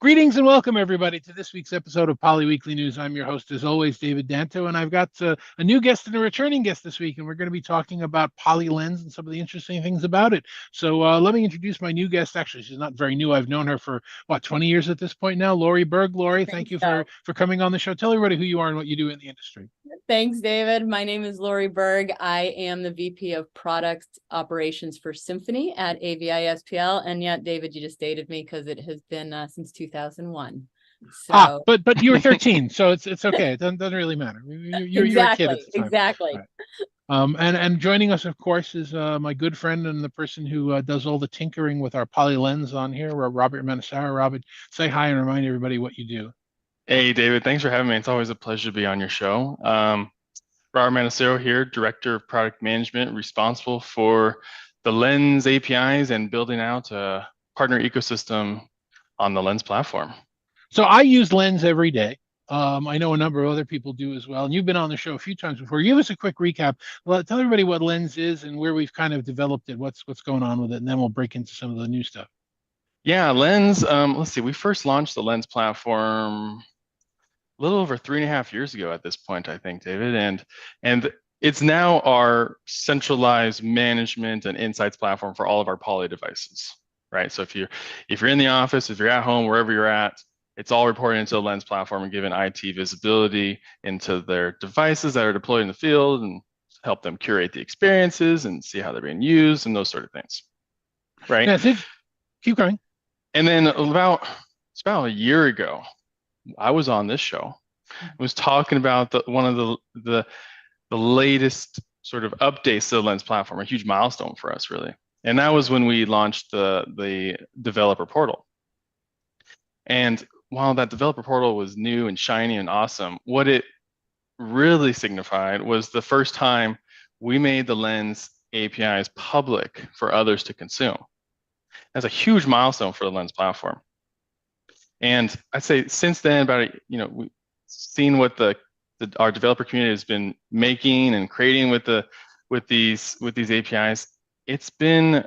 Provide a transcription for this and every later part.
Greetings and welcome, everybody, to this week's episode of Poly Weekly News. I'm your host, as always, David Danto, and I've got a new guest and a returning guest this week, and we're going to be talking about Poly Lens and some of the interesting things about it. So let me introduce my new guest. Actually, she's not very new. I've known her for, 20 years at this point now. Laurie Berg. Laurie, thank you So, for coming on the show. Tell everybody who you are and what you do in the industry. thanks, David. My name is Laurie Berg. I am the VP of Product Operations for Symphony at AVI-SPL. And yet, David, you just dated me because it has been since 2001. So but you were 13, so it's okay. It doesn't really matter. You're a kid at exactly, the time. exactly. Right. And joining us, of course, is my good friend and the person who does all the tinkering with our poly lens on here, Robert Manassero. Robert, say hi and remind everybody what you do. Hey, David, thanks for having me. It's always a pleasure to be on your show. Robert Manassero here, Director of Product Management, responsible for the Lens APIs and building out a partner ecosystem on the Lens platform. So I use Lens every day. I know a number of other people do as well. And you've been on the show a few times before. Give us a quick recap. Well, tell everybody what Lens is and where we've kind of developed it, what's going on with it, and then we'll break into some of the new stuff. Yeah, Lens, let's see, we first launched the Lens platform a little over 3.5 years ago at this point, I think, David. And it's now our centralized management and insights platform for all of our poly devices, right? So if you're in the office, if you're at home, wherever you're at, it's all reported into the Lens platform and given IT visibility into their devices that are deployed in the field and help them curate the experiences and see how they're being used and those sort of things, right? That's it. Keep going. And then it's about a year ago, I was on this show. I was talking about one of the latest sort of updates to the Lens platform, a huge milestone for us, really. And that was when we launched the developer portal. And while that developer portal was new and shiny and awesome, what it really signified was the first time we made the Lens APIs public for others to consume. That's a huge milestone for the Lens platform. And I'd say since then, we've seen what our developer community has been making and creating with these APIs. It's been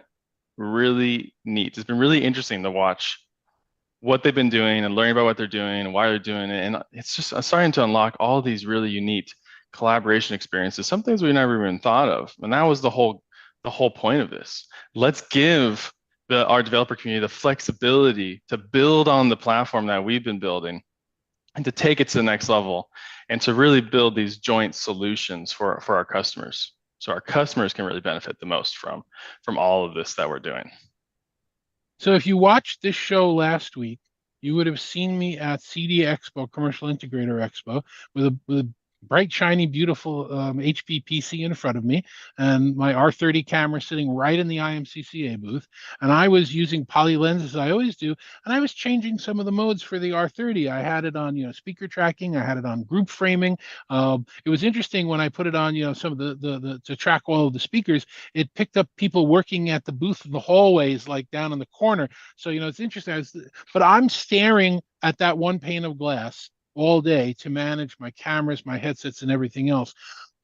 really neat. It's been really interesting to watch what they've been doing and learning about what they're doing and why they're doing it. And it's just starting to unlock all these really unique collaboration experiences, some things we never even thought of. And that was the whole point of this. Let's give our developer community the flexibility to build on the platform that we've been building and to take it to the next level and to really build these joint solutions for our customers. So our customers can really benefit the most from all of this that we're doing. So if you watched this show last week, you would have seen me at CD Expo, Commercial Integrator Expo, with a bright, shiny, beautiful HP PC in front of me, and my R30 camera sitting right in the IMCCA booth. And I was using poly lenses, as I always do, and I was changing some of the modes for the R30. I had it on, speaker tracking. I had it on group framing. It was interesting when I put it on, some of the to track all of the speakers. It picked up people working at the booth in the hallways, like down in the corner. So it's interesting. But I'm staring at that one pane of glass all day to manage my cameras, my headsets, and everything else.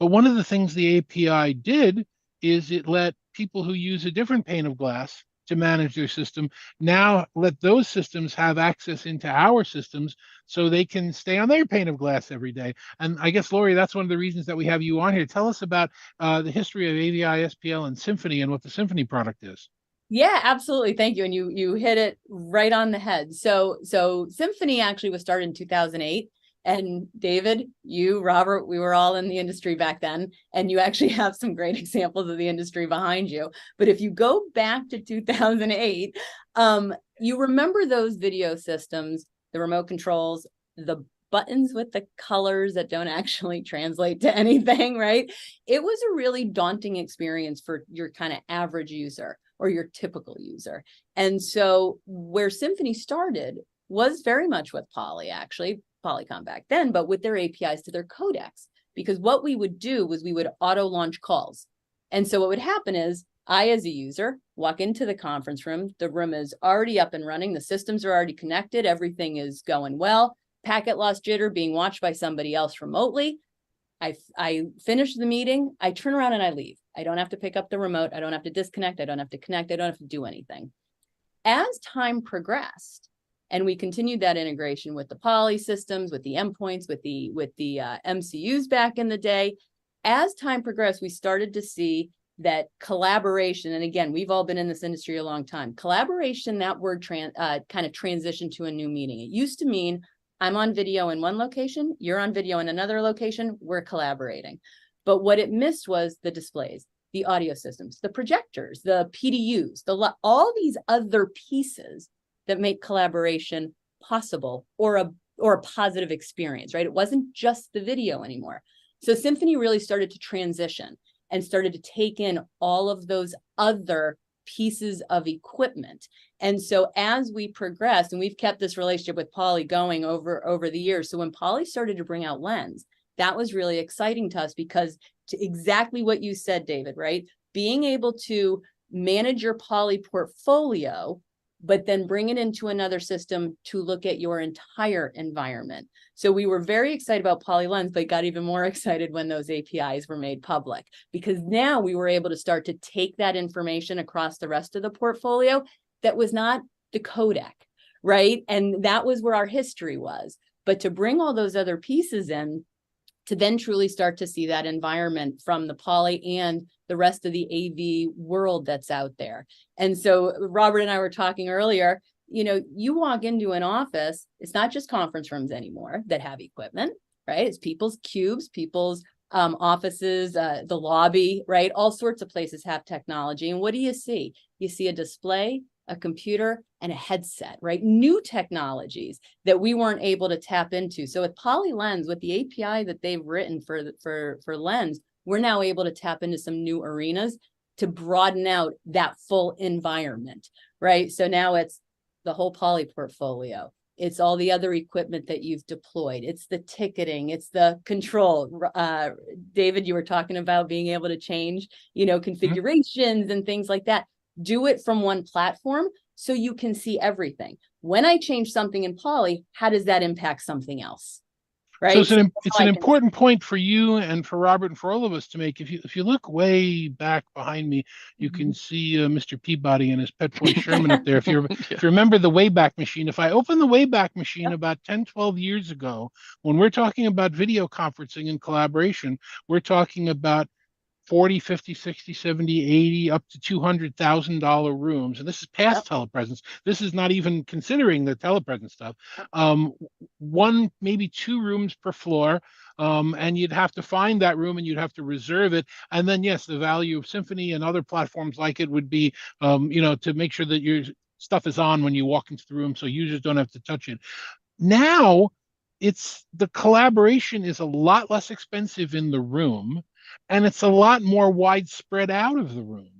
But one of the things the API did is it let people who use a different pane of glass to manage their system now let those systems have access into our systems so they can stay on their pane of glass every day. And I guess, Laurie, that's one of the reasons that we have you on here. Tell us about the history of AVI-SPL and Symphony and what the Symphony product is. Yeah, absolutely. Thank you. And you hit it right on the head. So Symphony actually was started in 2008. And David, you, Robert, we were all in the industry back then, and you actually have some great examples of the industry behind you. But if you go back to 2008, you remember those video systems, the remote controls, the buttons with the colors that don't actually translate to anything, right? It was a really daunting experience for your kind of average user or your typical user. And so where Symphony started was very much with Poly, actually, Polycom back then, but with their APIs to their codecs. Because what we would do was we would auto launch calls. And so what would happen is I, as a user, walk into the conference room, the room is already up and running, the systems are already connected, everything is going well, packet loss jitter being watched by somebody else remotely. I finish the meeting, I turn around and I leave. I don't have to pick up the remote, I don't have to disconnect, I don't have to connect, I don't have to do anything. As time progressed, And we continued that integration with the poly systems, with the endpoints, with the MCUs back in the day. As time progressed, we started to see that collaboration, and again, we've all been in this industry a long time. Collaboration, that word kind of transitioned to a new meaning. It used to mean I'm on video in one location, you're on video in another location, we're collaborating. But what it missed was the displays, the audio systems, the projectors, the PDUs, all these other pieces that make collaboration possible, or a positive experience, right? It wasn't just the video anymore. So Symphony really started to transition and started to take in all of those other pieces of equipment. And so as we progressed, and we've kept this relationship with Poly going over the years. So when Poly started to bring out Lens, that was really exciting to us, because to exactly what you said, David, right? Being able to manage your Poly portfolio, but then bring it into another system to look at your entire environment. So we were very excited about Poly Lens, but got even more excited when those APIs were made public, because now we were able to start to take that information across the rest of the portfolio that was not the codec, right? And that was where our history was. But to bring all those other pieces in, to then truly start to see that environment from the Poly and the rest of the AV world that's out there. And so Robert and I were talking earlier, you walk into an office, it's not just conference rooms anymore that have equipment, right? It's people's cubes, people's offices, the lobby, right? All sorts of places have technology. And what do you see? You see a display, a computer, and a headset, right? New technologies that we weren't able to tap into. So with Poly Lens, with the API that they've written for Lens, we're now able to tap into some new arenas to broaden out that full environment, right? So now it's the whole Poly portfolio. It's all the other equipment that you've deployed. It's the ticketing. It's the control. David, you were talking about being able to change, configurations and things like that. Do it from one platform so you can see everything. When I change something in Poly, how does that impact something else? Right. So it's an important point for you and for Robert and for all of us to make. If you look way back behind me, you can see Mr. Peabody and his pet boy Sherman up there. If you remember the Wayback Machine, if I open the Wayback Machine about 10, 12 years ago, when we're talking about video conferencing and collaboration, we're talking about 40, 50, 60, 70, 80, up to $200,000 rooms. And this is past telepresence. This is not even considering the telepresence stuff. One, maybe two rooms per floor. And you'd have to find that room and you'd have to reserve it. And then, yes, the value of Symphony and other platforms like it would be, to make sure that your stuff is on when you walk into the room so users don't have to touch it. Now, the collaboration is a lot less expensive in the room, and it's a lot more widespread out of the room.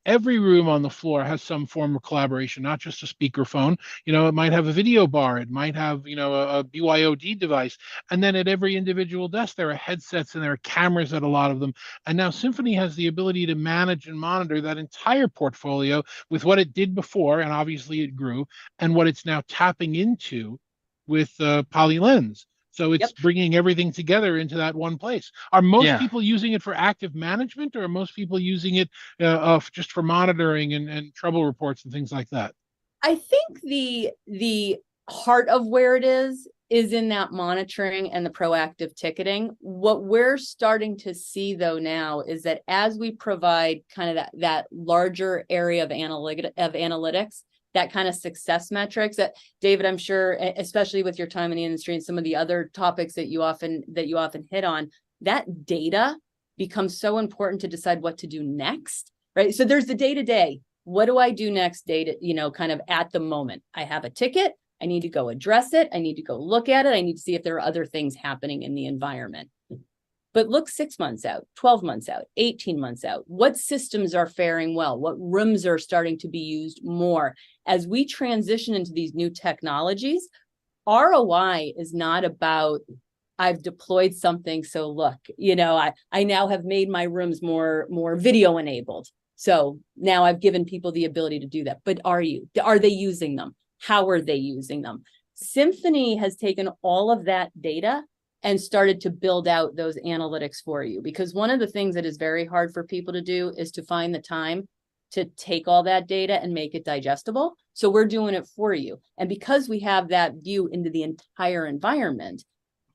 Every room on the floor has some form of collaboration, not just a speakerphone. It might have a video bar. It might have, a BYOD device. And then at every individual desk, there are headsets and there are cameras at a lot of them. And now Symphony has the ability to manage and monitor that entire portfolio with what it did before, and obviously it grew, and what it's now tapping into with Poly Lens. So it's bringing everything together into that one place. Are most people using it for active management, or are most people using it just for monitoring and trouble reports and things like that? I think the heart of where it is in that monitoring and the proactive ticketing. What we're starting to see though now is that as we provide kind of that larger area of analytics, that kind of success metrics that David, I'm sure, especially with your time in the industry and some of the other topics that you often hit on, that data becomes so important to decide what to do next, right? So there's the day-to-day. What do I do next data, kind of at the moment? I have a ticket. I need to go address it. I need to go look at it. I need to see if there are other things happening in the environment. But look 6 months out, 12 months out, 18 months out. What systems are faring well? What rooms are starting to be used more? As we transition into these new technologies, ROI is not about, I've deployed something, so look, I now have made my rooms more video enabled. So now I've given people the ability to do that. But are they using them? How are they using them? Symphony has taken all of that data and started to build out those analytics for you. Because one of the things that is very hard for people to do is to find the time to take all that data and make it digestible. So we're doing it for you. And because we have that view into the entire environment,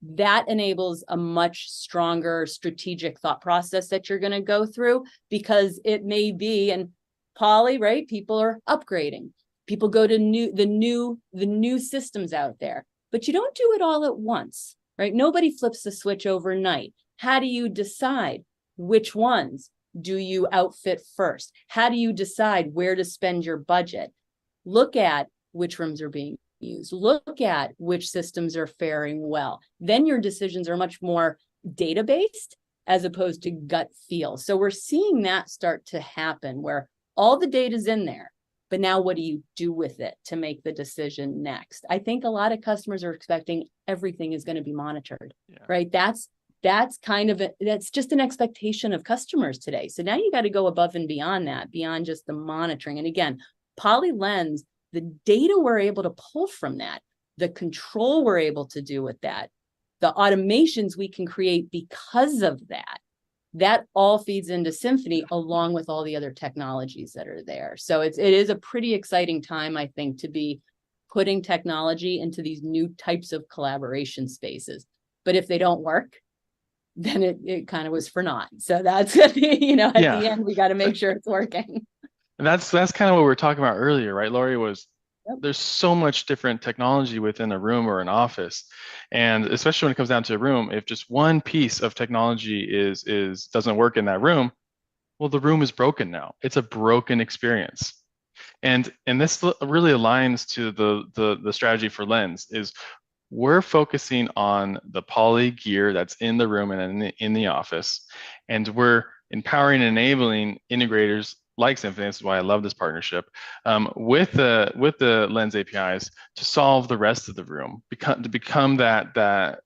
that enables a much stronger strategic thought process that you're going to go through, because it may be, and Poly, right? People are upgrading. People go to the new systems out there, but you don't do it all at once, right? Nobody flips the switch overnight. How do you decide which ones do you outfit first? How do you decide where to spend your budget? Look at which rooms are being used. Look at which systems are faring well. Then your decisions are much more data-based as opposed to gut feel. So we're seeing that start to happen where all the data's in there, but now what do you do with it to make the decision next? I think a lot of customers are expecting everything is going to be monitored, right? That's kind of that's just an expectation of customers today. So now you got to go above and beyond that, beyond just the monitoring. And again, PolyLens, the data we're able to pull from that, the control we're able to do with that, the automations we can create because of that, that all feeds into Symphony along with all the other technologies that are there. So it is a pretty exciting time, I think, to be putting technology into these new types of collaboration spaces. But if they don't work, then it kind of was for naught. So that's, at the end, we got to make sure it's working. And that's kind of what we were talking about earlier, right, Laurie? Was there's so much different technology within a room or an office, and especially when it comes down to a room, if just one piece of technology doesn't work in that room, well, the room is broken now. It's a broken experience, and this really aligns to the strategy for Lens. Is we're focusing on the Poly gear that's in the room and in the office, and we're empowering and enabling integrators like Symphony. This is why I love this partnership with the Lens APIs to solve the rest of the room, to become that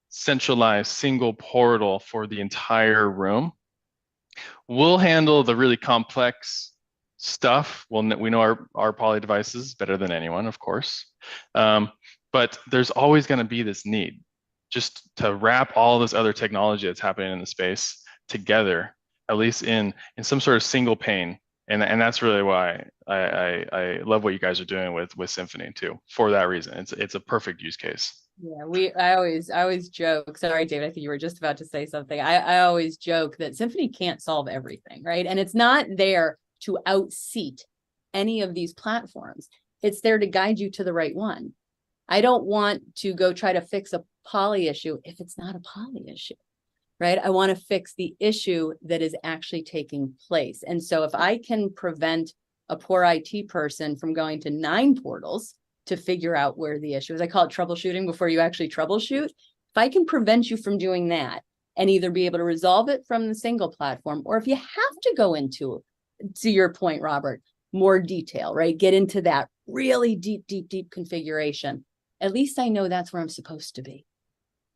centralized single portal for the entire room. We'll handle the really complex stuff. Well, we know our Poly devices better than anyone, of course. But there's always going to be this need just to wrap all this other technology that's happening in the space together, at least in some sort of single pane. And that's really why I love what you guys are doing with Symphony too. For that reason, it's a perfect use case. Yeah, I always joke. Sorry, David, I think you were just about to say something. I always joke that Symphony can't solve everything, right? And it's not there to outseat any of these platforms. It's there to guide you to the right one. I don't want to go try to fix a Poly issue if it's not a Poly issue, right? I want to fix the issue that is actually taking place. And so if I can prevent a poor IT person from going to 9 portals to figure out where the issue is, I call it troubleshooting before you actually troubleshoot. If I can prevent you from doing that and either be able to resolve it from the single platform, or if you have to go into, to your point, Robert, more detail, right? Get into that really deep configuration. At least I know that's where I'm supposed to be.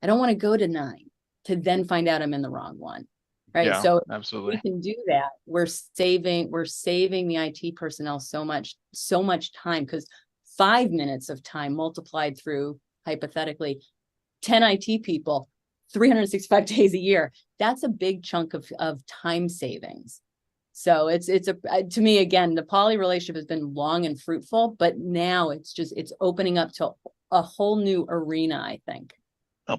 I don't want to go to 9 to then find out I'm in the wrong one, right? Yeah, so absolutely. We can do that. We're saving the IT personnel so much time, because 5 minutes of time multiplied through, hypothetically, 10 IT people, 365 days a year, that's a big chunk of time savings. So it's to me, again, the Poly relationship has been long and fruitful, but now it's opening up to a whole new arena, I think.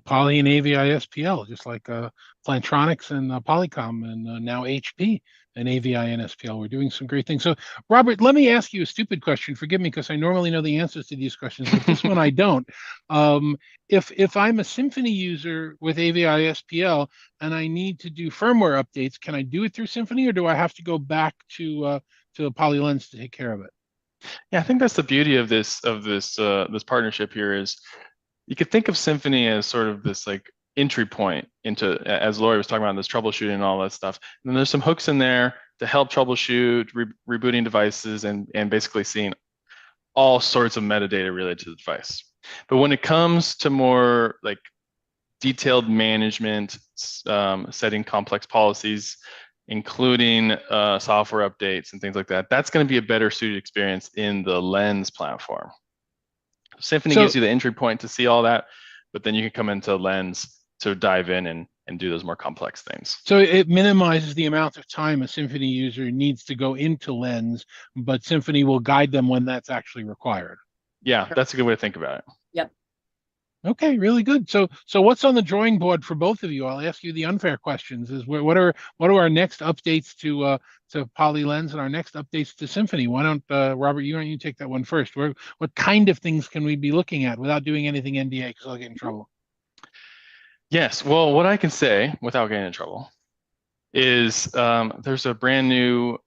Poly and AVI-SPL, just like Plantronics and Polycom, and now HP and AVI and SPL. We're doing some great things. So, Robert, let me ask you a stupid question. Forgive me, because I normally know the answers to these questions, but this one I don't. If I'm a Symphony user with AVI-SPL and I need to do firmware updates, can I do it through Symphony, or do I have to go back to PolyLens to take care of it? Yeah, I think that's the beauty of this partnership here is you could think of Symphony as sort of this like entry point into, as Laurie was talking about, this troubleshooting and all that stuff. And then there's some hooks in there to help troubleshoot, rebooting devices, and basically seeing all sorts of metadata related to the device. But when it comes to more like detailed management, setting complex policies, including software updates and things like that, that's going to be a better suited experience in the Lens platform. Symphony gives you the entry point to see all that, but then you can come into Lens to dive in and do those more complex things. So it minimizes the amount of time a Symphony user needs to go into Lens, but Symphony will guide them when that's actually required. Yeah, that's a good way to think about it. Yep. Okay, really good. So what's on the drawing board for both of you? I'll ask you the unfair questions. Is what are our next updates to PolyLens and our next updates to Symphony? Why don't Robert, why don't you take that one first? What kind of things can we be looking at without doing anything NDA because I'll get in trouble? Yes, well, what I can say without getting in trouble is there's a brand new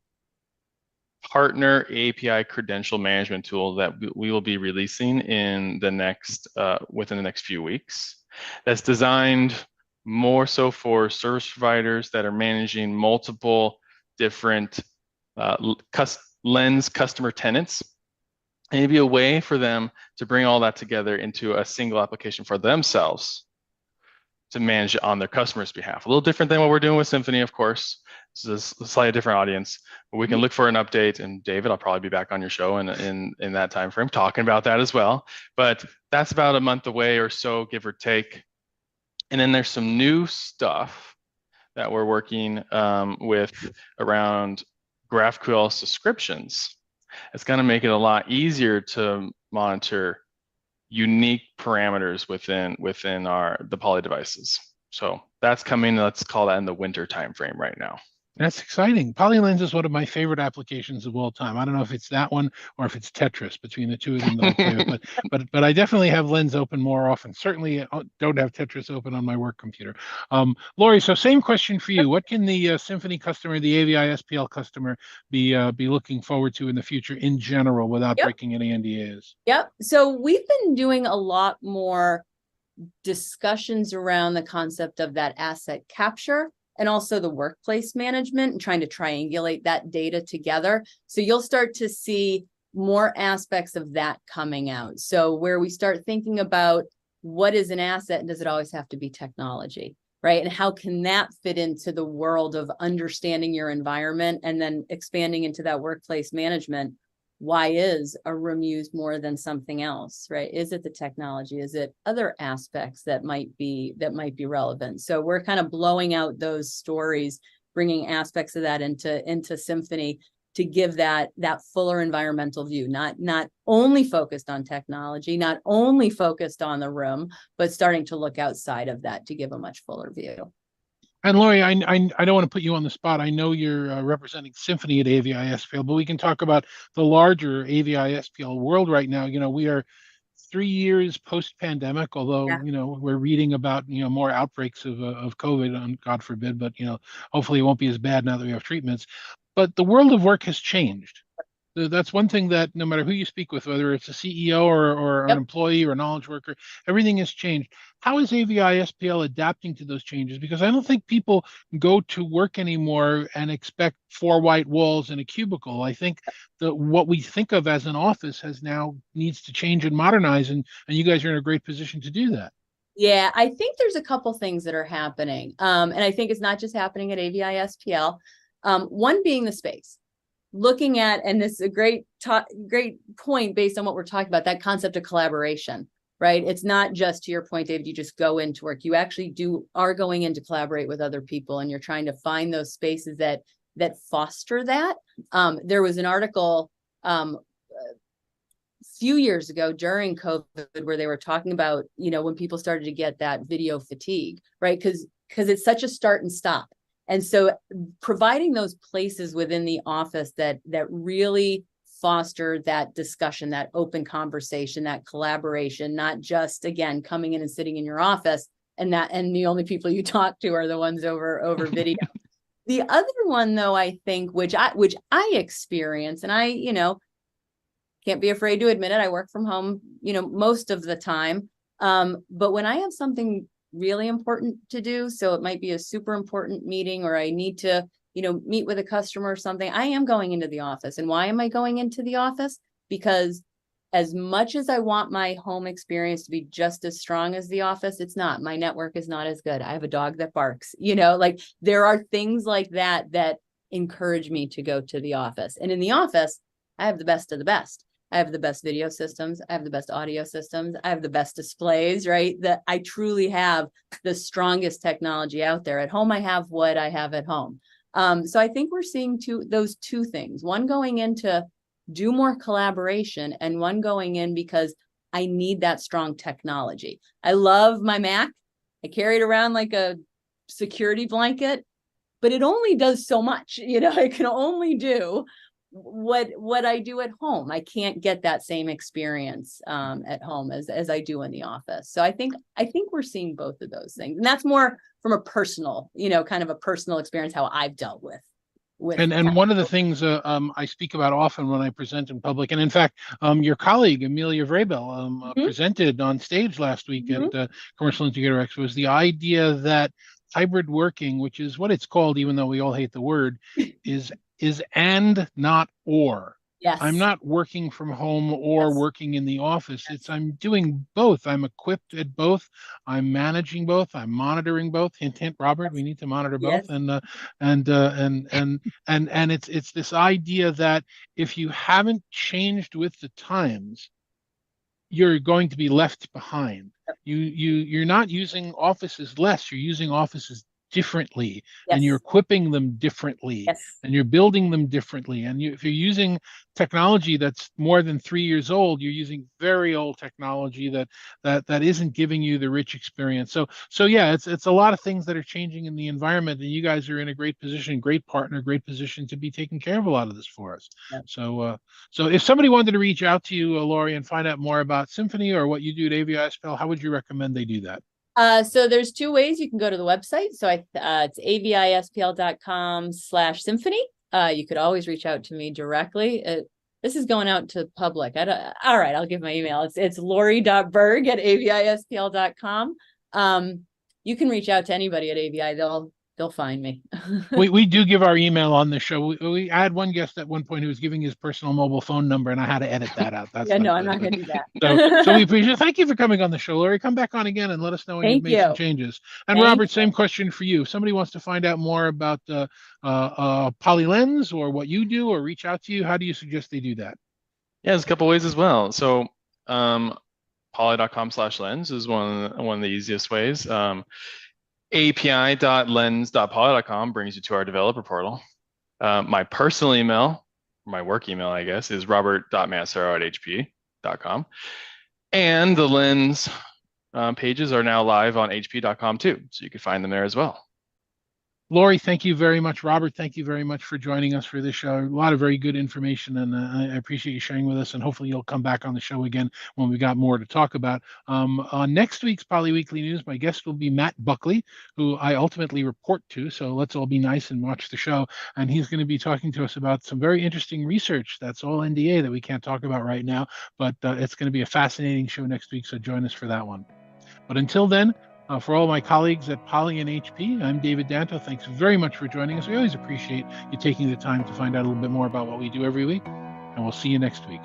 partner API credential management tool that we will be releasing in the next within the next few weeks. That's designed more so for service providers that are managing multiple different Lens customer tenants. And it'd be a way for them to bring all that together into a single application for themselves to manage it on their customers' behalf. A little different than what we're doing with Symphony, of course. This is a slightly different audience, but we can look for an update. And David, I'll probably be back on your show in that time frame talking about that as well. But that's about a month away or so, give or take. And then there's some new stuff that we're working with around GraphQL subscriptions. It's going to make it a lot easier to monitor unique parameters within the Poly devices. So that's coming. Let's call that in the winter timeframe right now. That's exciting. PolyLens is one of my favorite applications of all time. I don't know if it's that one or if it's Tetris between the two of them that I play with, but I definitely have Lens open more often. Certainly don't have Tetris open on my work computer. Laurie, so same question for you. What can the Symphony customer, the AVI-SPL customer, be looking forward to in the future in general without breaking any NDAs? Yep. So we've been doing a lot more discussions around the concept of that asset capture and also the workplace management and trying to triangulate that data together. So you'll start to see more aspects of that coming out. So where we start thinking about what is an asset and does it always have to be technology, right? And how can that fit into the world of understanding your environment and then expanding into that workplace management? Why is a room used more than something else, right? Is it the technology? Is it other aspects that might be relevant? So we're kind of blowing out those stories, bringing aspects of that into Symphony to give that fuller environmental view, not only focused on technology, not only focused on the room, but starting to look outside of that to give a much fuller view. And Laurie, I don't want to put you on the spot. I know you're representing Symphony at AVI-SPL, but we can talk about the larger AVI-SPL world right now. You know, we are 3 years post-pandemic, although, you know, we're reading about, you know, more outbreaks of COVID, God forbid, but, you know, hopefully it won't be as bad now that we have treatments. But the world of work has changed. That's one thing that no matter who you speak with, whether it's a CEO or an employee or a knowledge worker, everything has changed. How is AVI-SPL adapting to those changes? Because I don't think people go to work anymore and expect 4 white walls and a cubicle. I think that what we think of as an office needs to change and modernize, and you guys are in a great position to do that. Yeah, I think there's a couple things that are happening. And I think it's not just happening at AVI-SPL. One being the space. Looking at, and this is a great point based on what we're talking about, that concept of collaboration, right? It's not just, to your point, David, you just go into work. You actually are going in to collaborate with other people, and you're trying to find those spaces that foster that. There was an article a few years ago during COVID where they were talking about, you know, when people started to get that video fatigue, right? Because it's such a start and stop. And so providing those places within the office that really foster that discussion, that open conversation, that collaboration, not just, again, coming in and sitting in your office and the only people you talk to are the ones over video. The other one, though, I think, which I experience, and I, you know, can't be afraid to admit it, I work from home, you know, most of the time. But when I have something really important to do, so it might be a super important meeting, or I need to, you know, meet with a customer or something, I am going into the office. And why am I going into the office? Because as much as I want my home experience to be just as strong as the office, it's not. My network is not as good. I have a dog that barks, you know, like there are things like that encourage me to go to the office. And in the office, I have the best of the best. I have the best video systems. I have the best audio systems. I have the best displays, right? That I truly have the strongest technology out there. At home, I have what I have at home. So I think we're seeing those two things, one going into do more collaboration and one going in because I need that strong technology. I love my Mac. I carry it around like a security blanket, but it only does so much. I can only do what I do at home. I can't get that same experience at home as I do in the office. So I think we're seeing both of those things, and that's more from a personal, kind of a personal experience, how I've dealt with. And one of the things I speak about often when I present in public, and in fact, your colleague Amelia Vrabel presented on stage last week at Commercial Integrator Expo, was the idea that hybrid working, which is what it's called, even though we all hate the word, is and not or. Yes. I'm not working from home or working in the office. I'm doing both. I'm equipped at both. I'm managing both. I'm monitoring both. Hint, hint, Robert, we need to monitor both. And it's this idea that if you haven't changed with the times, you're going to be left behind. You're not using offices less. You're using offices differently, and you're equipping them differently, and you're building them differently. And if you're using technology that's more than 3 years old, you're using very old technology that isn't giving you the rich experience. So yeah, it's a lot of things that are changing in the environment, and you guys are in a great position, great partner, great position to be taking care of a lot of this for us. So if somebody wanted to reach out to you, Laurie, and find out more about Symphony or what you do at AVI-SPL, how would you recommend they do that? So there's two ways you can go to the website. So it's avispl.com/symphony. You could always reach out to me directly. This is going out to public. All right, I'll give my email. It's laurie.berg@avispl.com. You can reach out to anybody at AVI. They'll find me. we do give our email on the show. I had one guest at one point who was giving his personal mobile phone number, and I had to edit that out. That's I'm not going to do that. So we appreciate it. Thank you for coming on the show, Laurie. Come back on again and let us know when you've made some changes. And Robert, same question for you. If somebody wants to find out more about PolyLens or what you do, or reach out to you, how do you suggest they do that? Yeah, there's a couple ways as well. So poly.com/lens is one of the easiest ways. api.lens.poly.com brings you to our developer portal. My personal email, my work email, I guess, is robert.manassero@hp.com. And the Lens pages are now live on hp.com too, so you can find them there as well. Laurie, thank you very much. Robert, thank you very much for joining us for this show. A lot of very good information, and I appreciate you sharing with us, and hopefully you'll come back on the show again when we got more to talk about. On next week's Poly Weekly News, my guest will be Matt Buckley, who I ultimately report to, so let's all be nice and watch the show. And he's going to be talking to us about some very interesting research that's all NDA that we can't talk about right now, but it's going to be a fascinating show next week, so join us for that one. But until then, for all my colleagues at Poly and HP, I'm David Danto. Thanks very much for joining us. We always appreciate you taking the time to find out a little bit more about what we do every week, and we'll see you next week.